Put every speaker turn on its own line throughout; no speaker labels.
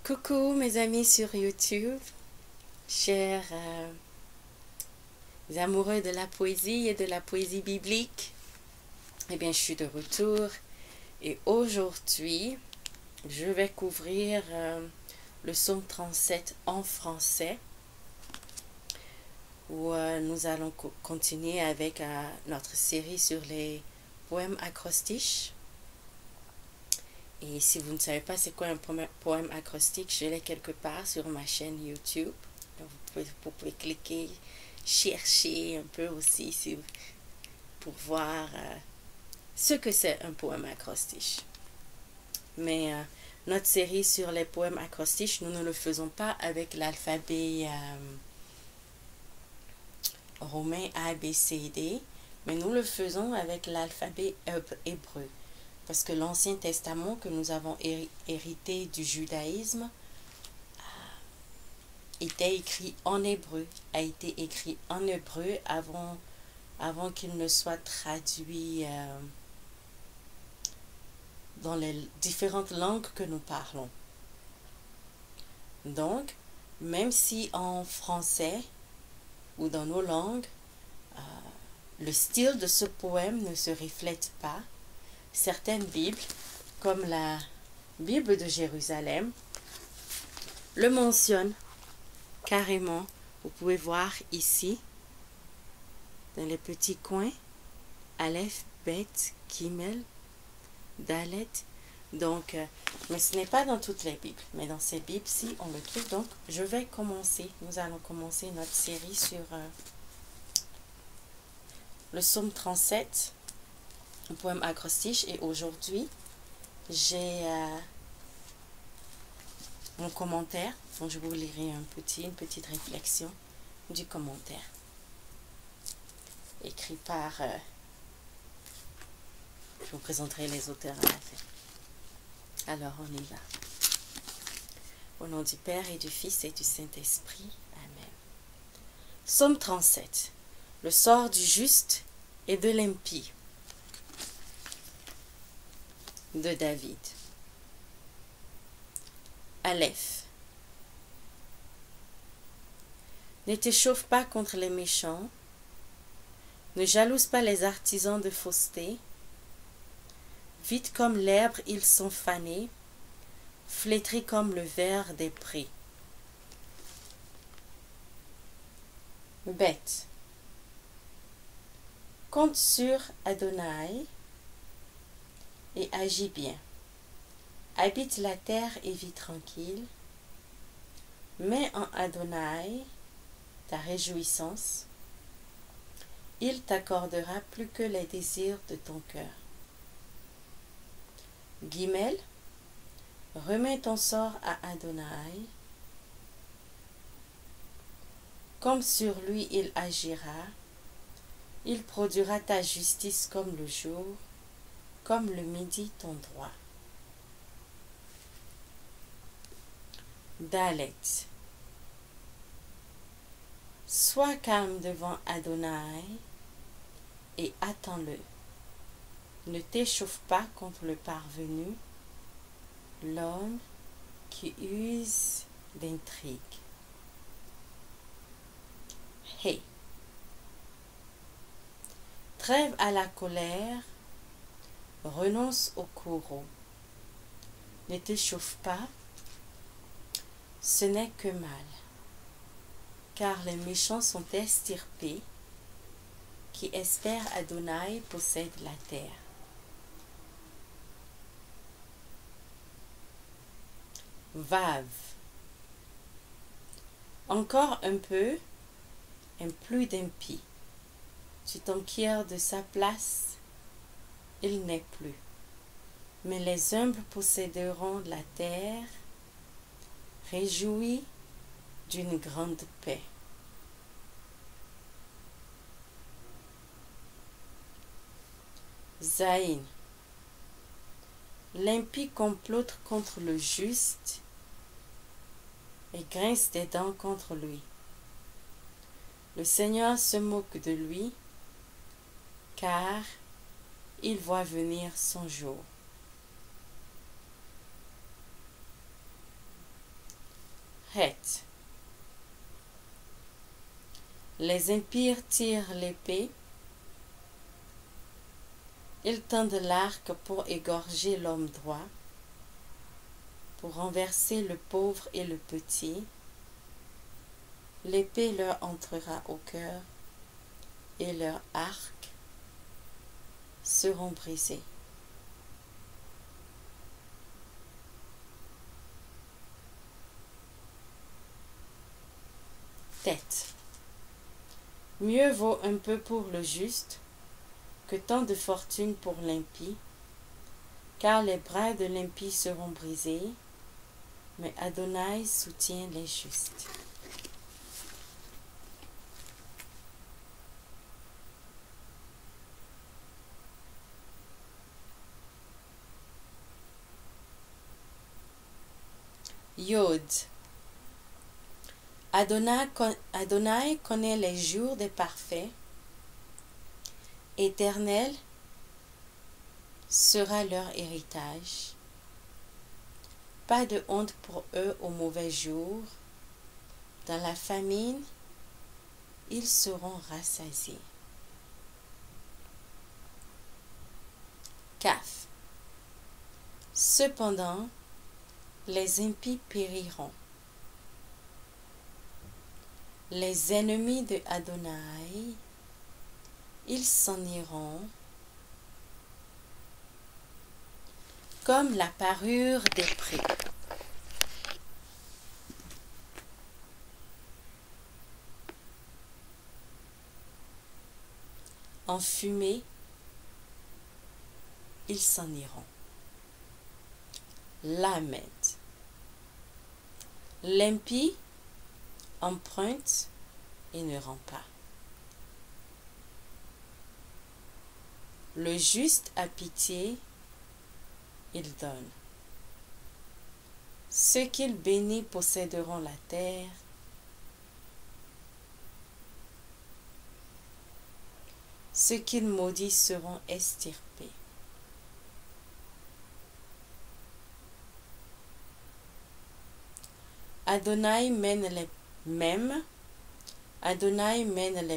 Coucou mes amis sur YouTube, chers amoureux de la poésie et de la poésie biblique. Eh bien, je suis de retour et aujourd'hui, je vais couvrir le psaume 37 en français où nous allons continuer avec notre série sur les poèmes acrostiches. Et si vous ne savez pas c'est quoi un poème acrostique, je l'ai quelque part sur ma chaîne YouTube. Donc vous pouvez cliquer, chercher un peu aussi pour voir ce que c'est un poème acrostiche. Mais notre série sur les poèmes acrostiches, nous ne le faisons pas avec l'alphabet romain A, B, C, D, mais nous le faisons avec l'alphabet hébreu. Parce que l'Ancien Testament que nous avons hérité du judaïsme était écrit en hébreu, a été écrit en hébreu avant qu'il ne soit traduit dans les différentes langues que nous parlons. Donc, même si en français ou dans nos langues, le style de ce poème ne se reflète pas, certaines Bibles, comme la Bible de Jérusalem, le mentionnent carrément. Vous pouvez voir ici, dans les petits coins, Aleph, Bet, Gimel, Dalet. Donc, mais ce n'est pas dans toutes les Bibles, mais dans ces Bibles-ci, on le trouve. Donc, je vais commencer. Nous allons commencer notre série sur le psaume 37. Un poème acrostiche, et aujourd'hui j'ai mon commentaire, donc je vous lirai une petite réflexion du commentaire écrit par je vous présenterai les auteurs à la fin. Alors on y va. Au nom du Père et du Fils et du Saint-Esprit, Amen. Psaume 37. Le sort du juste et de l'impie, de David. Aleph. Ne t'échauffe pas contre les méchants, ne jalouse pas les artisans de fausseté. Vite comme l'herbe ils sont fanés, flétris comme le verre des prés. Bête. Compte sur Adonai et agis bien. Habite la terre et vis tranquille. Mets en Adonai ta réjouissance. Il t'accordera plus que les désirs de ton cœur. Gimel. Remets ton sort à Adonai. Comme sur lui il agira, il produira ta justice comme le jour, comme le midi ton droit. Dalet. Sois calme devant Adonai et attends-le. Ne t'échauffe pas contre le parvenu, l'homme qui use d'intrigue. Hey. Trêve à la colère, renonce au courroux. Ne t'échauffe pas, ce n'est que mal, car les méchants sont extirpés, qui espèrent Adonai possède la terre. Vav. Encore un peu, un plus d'impie. Tu t'enquiers de sa place, il n'est plus. Mais les humbles posséderont la terre, réjouis d'une grande paix. Zaïn. L'impie complote contre le juste et grince des dents contre lui. Le Seigneur se moque de lui, car il voit venir son jour. prête. Les impies tirent l'épée, ils tendent l'arc pour égorger l'homme droit, pour renverser le pauvre et le petit. L'épée leur entrera au cœur et leurs arcs seront brisés. Tête. Mieux vaut un peu pour le juste que tant de fortune pour l'impie, car les bras de l'impie seront brisés, mais Adonai soutient les justes. Yod. Adonai connaît les jours des parfaits. Éternel sera leur héritage. Pas de honte pour eux au mauvais jour. Dans la famine, ils seront rassasiés. Kaf. Cependant, les impies périront. Les ennemis de Adonai, ils s'en iront comme la parure des prés. En fumée, ils s'en iront. Lamed. L'impie emprunte et ne rend pas. Le juste a pitié, il donne. Ceux qu'il bénit posséderont la terre. Ceux qu'il maudit seront extirpés. Adonai mène les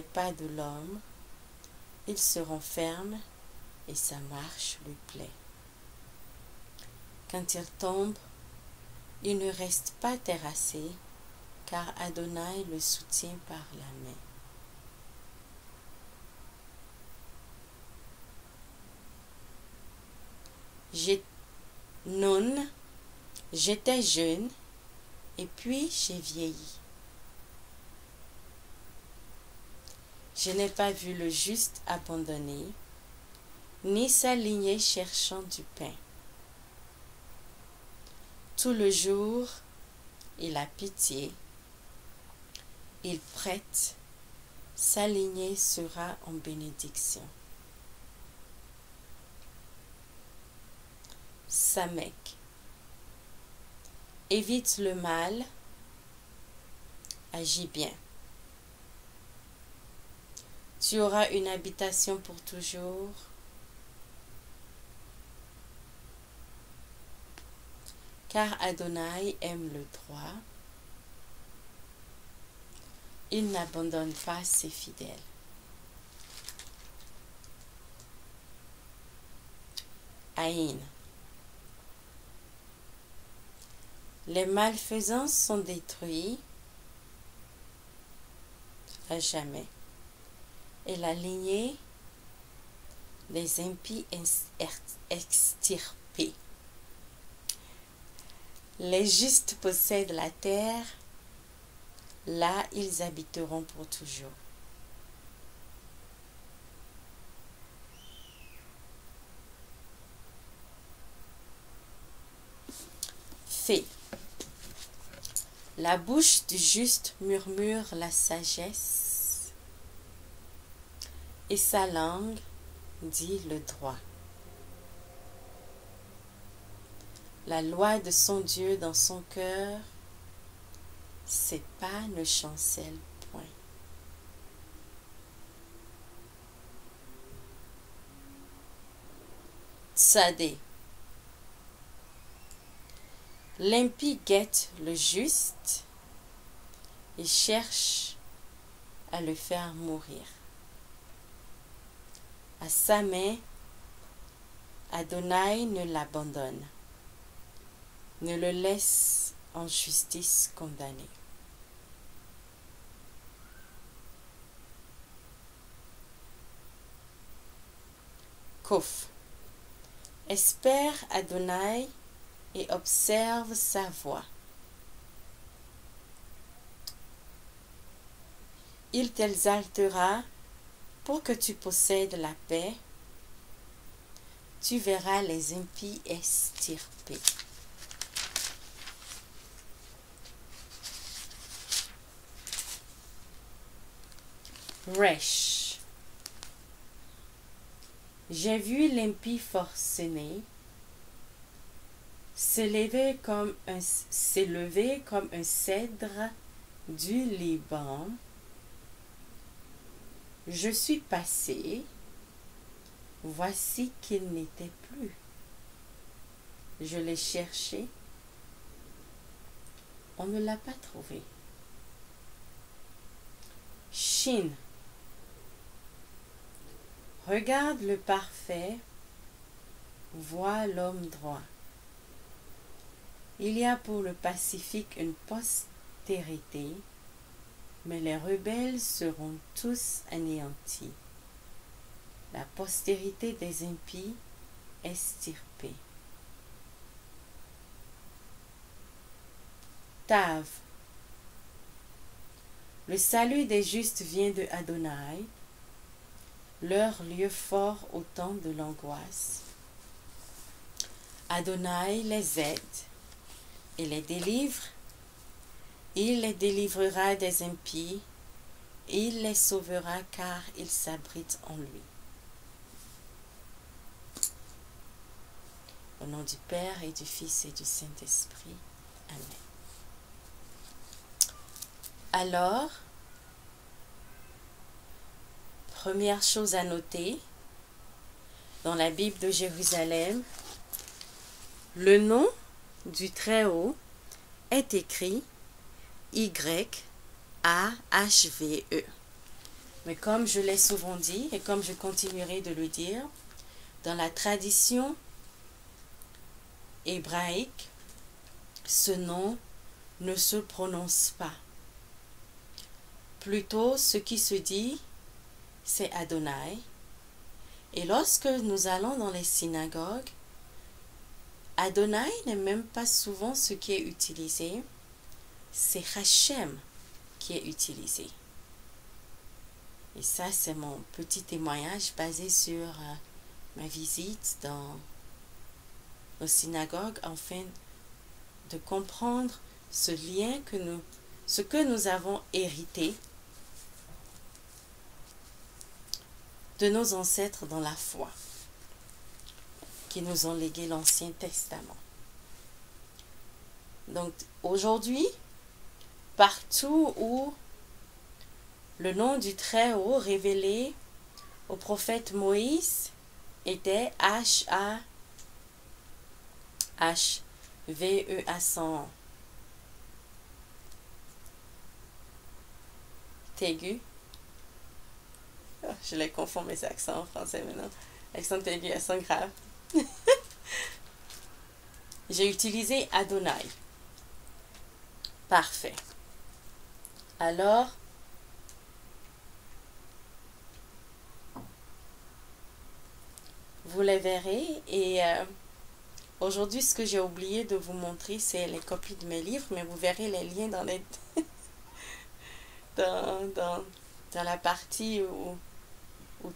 pas de l'homme. Ils seront fermes et sa marche lui plaît. Quand il tombe, il ne reste pas terrassé, car Adonai le soutient par la main. J'étais jeune et puis j'ai vieilli. Je n'ai pas vu le juste abandonné, ni sa lignée cherchant du pain. Tout le jour, il a pitié, il prête, sa lignée sera en bénédiction. Samek. Évite le mal, agis bien. Tu auras une habitation pour toujours. Car Adonai aime le droit. Il n'abandonne pas ses fidèles. Aïn. Les malfaisants sont détruits à jamais, et la lignée des impies extirpée. Les justes possèdent la terre, là ils habiteront pour toujours. Fée. La bouche du juste murmure la sagesse, et sa langue dit le droit. La loi de son Dieu dans son cœur, ses pas ne chancellent point. Tsadé. L'impie guette le juste, et cherche à le faire mourir. À sa main, Adonai ne l'abandonne, ne le laisse en justice condamné. Kof. Espère Adonai et observe sa voie. Il t'exaltera pour que tu possèdes la paix. Tu verras les impies extirpés. Resh. J'ai vu l'impie forcené s'élever comme un cèdre du Liban. Je suis passé, voici qu'il n'était plus. Je l'ai cherché, on ne l'a pas trouvé. Shin. Regarde le parfait, vois l'homme droit. Il y a pour le Pacifique une postérité, mais les rebelles seront tous anéantis. La postérité des impies extirpée. Tav. Le salut des justes vient de Adonai, leur lieu fort au temps de l'angoisse. Adonai les aide et les délivre. Il les délivrera des impies, il les sauvera car ils s'abritent en lui. Au nom du Père et du Fils et du Saint-Esprit. Amen. Alors, première chose à noter, dans la Bible de Jérusalem, le nom du Très-Haut est écrit Y-A-H-V-E. Mais comme je l'ai souvent dit et comme je continuerai de le dire, dans la tradition hébraïque, ce nom ne se prononce pas. Plutôt, ce qui se dit, c'est Adonai. Et lorsque nous allons dans les synagogues, Adonai n'est même pas souvent ce qui est utilisé, c'est Hachem qui est utilisé. Et ça, c'est mon petit témoignage basé sur ma visite dans nos synagogues, afin de comprendre ce lien ce que nous avons hérité de nos ancêtres dans la foi, qui nous ont légué l'Ancien Testament. Donc aujourd'hui, partout où le nom du Très-Haut révélé au prophète Moïse était H-A-H-V-E accent aigu. Oh, je les confonds mes accents en français maintenant. Accent aigu, accent grave. J'ai utilisé Adonai. Parfait. Alors, vous les verrez. Et aujourd'hui, ce que j'ai oublié de vous montrer, c'est les copies de mes livres. Mais vous verrez les liens dans les dans la partie où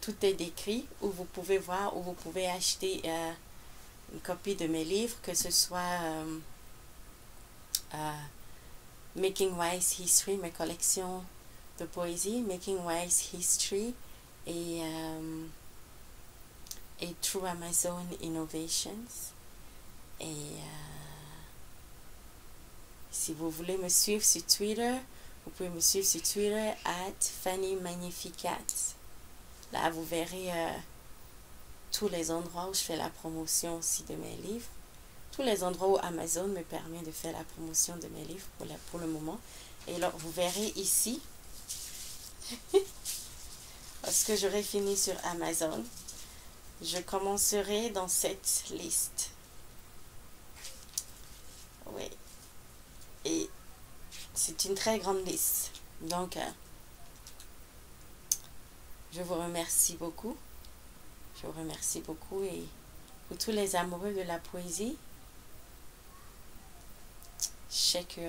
tout est décrit, où vous pouvez voir, où vous pouvez acheter une copie de mes livres, que ce soit Making Wise History, mes collections de poésie, Making Wise History et Through Amazon Innovations. Et si vous voulez me suivre sur Twitter, vous pouvez me suivre sur Twitter @FannyMagnificat. Là, vous verrez tous les endroits où je fais la promotion aussi de mes livres. Tous les endroits où Amazon me permet de faire la promotion de mes livres pour le moment. Et là, vous verrez ici, lorsque j'aurai fini sur Amazon, je commencerai dans cette liste. Oui. Et c'est une très grande liste. Donc, je vous remercie beaucoup. Je vous remercie beaucoup. Et pour tous les amoureux de la poésie, je sais que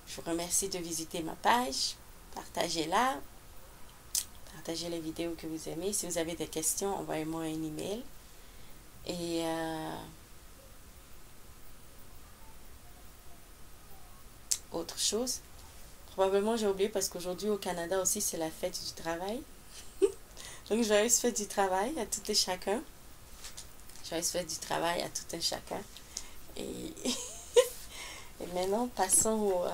je vous remercie de visiter ma page. Partagez-la. Partagez les vidéos que vous aimez. Si vous avez des questions, envoyez-moi un email. Et autre chose, probablement j'ai oublié parce qu'aujourd'hui au Canada aussi c'est la fête du travail. Donc joyeuse fête du travail à tout et chacun. Joyeuse fête du travail à tout et chacun. Et, et maintenant passons au...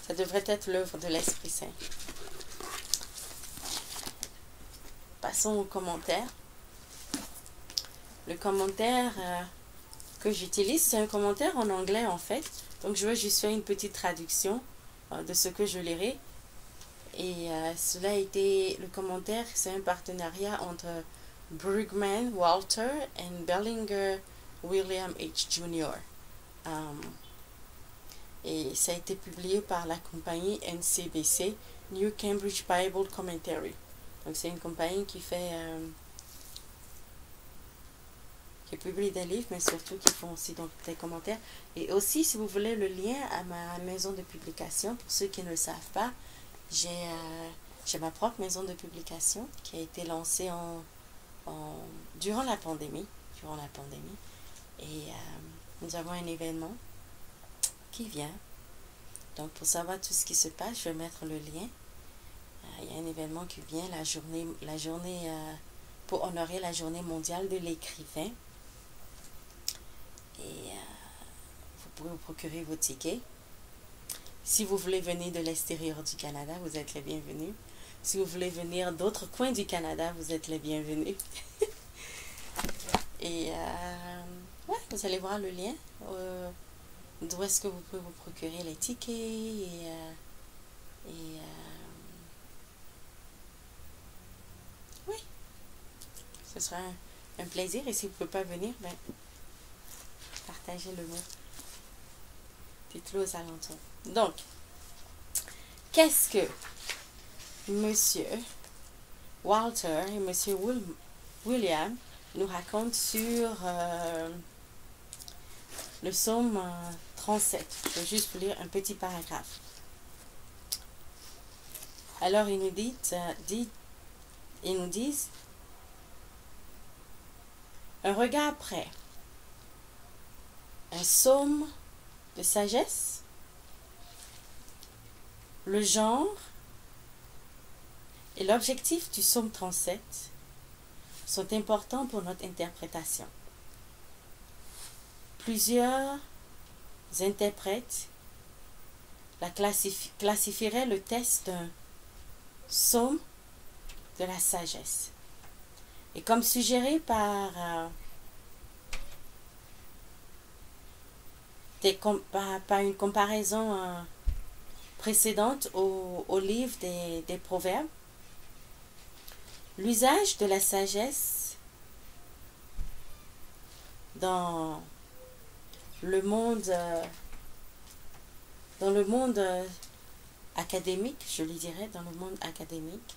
ça devrait être l'œuvre de l'Esprit Saint. Passons aux commentaires. Le commentaire que j'utilise, c'est un commentaire en anglais en fait. Donc je vais juste faire une petite traduction de ce que je lirai. Et cela a été, le commentaire, c'est un partenariat entre Brugman Walter et Bellinger William H. Jr. Et ça a été publié par la compagnie NCBC, New Cambridge Bible Commentary. Donc c'est une compagnie qui fait... qui publie des livres, mais surtout qui font aussi donc des commentaires. Et aussi, si vous voulez le lien à ma maison de publication, pour ceux qui ne le savent pas, j'ai ma propre maison de publication qui a été lancée durant la pandémie. Et nous avons un événement qui vient. Donc, pour savoir tout ce qui se passe, je vais mettre le lien. Il y a un événement qui vient, la journée pour honorer la journée mondiale de l'écrivain. Et vous pourrez vous procurer vos tickets. Si vous voulez venir de l'extérieur du Canada, vous êtes les bienvenus. Si vous voulez venir d'autres coins du Canada, vous êtes les bienvenus. Et ouais, vous allez voir le lien. D'où est-ce que vous pouvez vous procurer les tickets. Oui, ce sera un plaisir. Et si vous ne pouvez pas venir, ben, partagez le mot. Dites-le aux alentours. Donc, qu'est-ce que Monsieur Walter et Monsieur William nous racontent sur le psaume 37? Je vais juste vous lire un petit paragraphe. Alors, ils nous disent un regard près, un psaume de sagesse, le genre et l'objectif du psaume 37 sont importants pour notre interprétation. Plusieurs interprètes classifieraient le texte d'un psaume de la sagesse. Et comme suggéré par une comparaison précédente au livre des Proverbes, l'usage de la sagesse dans le monde académique, je lui dirais, dans le monde académique,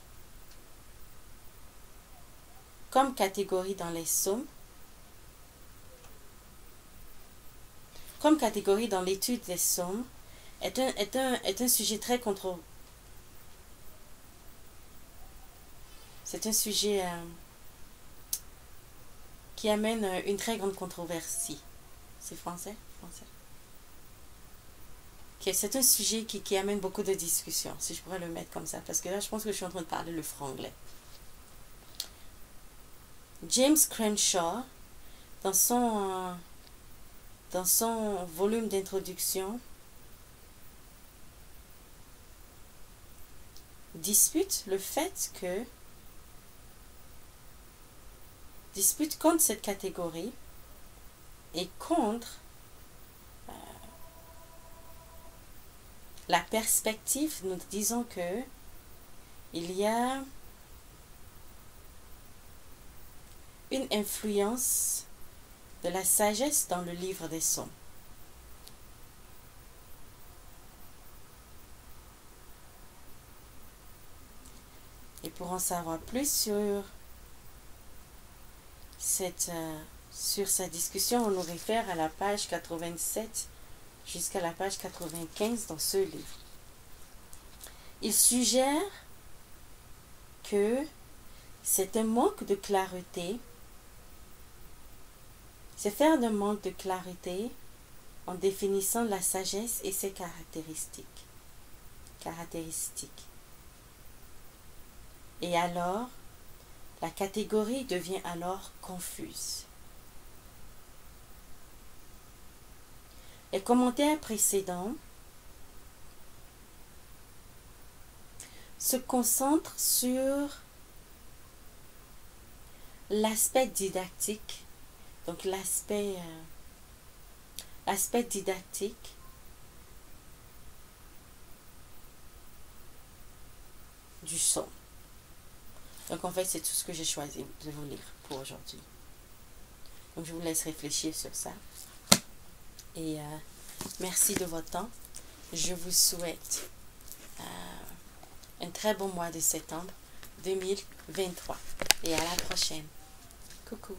comme catégorie dans les psaumes, comme catégorie dans l'étude des psaumes, est un sujet très controversé. C'est un sujet qui amène une très grande controversie. C'est français? Français. Okay, c'est un sujet qui amène beaucoup de discussions, si je pourrais le mettre comme ça, parce que là, je pense que je suis en train de parler le franglais. James Crenshaw, dans son volume d'introduction, dispute contre cette catégorie et contre la perspective, nous disons que il y a une influence de la sagesse dans le livre des Psaumes. Et pour en savoir plus sur cette discussion, on nous réfère à la page 87 jusqu'à la page 95 dans ce livre. Il suggère que c'est un manque de clarté, c'est faire d'un manque de clarté en définissant la sagesse et ses caractéristiques. Et alors, la catégorie devient alors confuse. Les commentaires précédents se concentrent sur l'aspect didactique, donc l'aspect didactique du son. Donc en fait, c'est tout ce que j'ai choisi de vous lire pour aujourd'hui. Donc je vous laisse réfléchir sur ça. Et merci de votre temps. Je vous souhaite un très bon mois de septembre 2023. Et à la prochaine. Coucou.